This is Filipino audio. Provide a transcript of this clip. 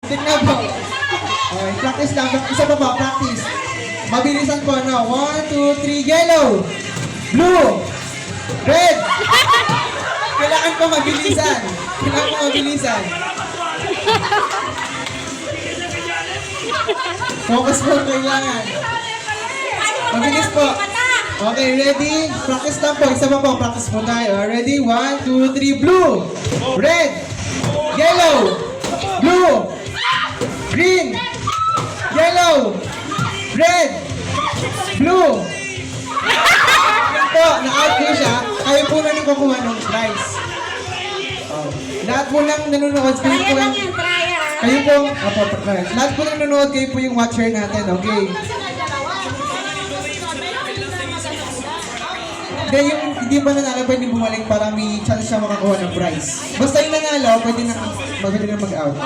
Tingnan po. Okay, practice lang. Isa pa po, practice. Mabilisan po, no? 1, 2, 3, yellow! Blue! Red! Kailangan po mabilisan. Kailangan po mabilisan. Focus po kailangan. Mabilis po. Okay, ready? Practice lang po. Isa pa po, practice po tayo. Ready? 1, 2, 3, blue! Red! Yellow! Blue! Green! Yellow! Red! Blue! Yan po, na-out po siya. Kayo po na kukuha ng prize. Oh. Lahat po lang nanonood, kayo po lang... Kayo po, lahat po lang nanonood, kayo po yung watcher natin, okay? Hindi ba nanalo, pwede bumalik para may chance siya makakuha ng prize. Basta yung nanalo, pwede na mag-out.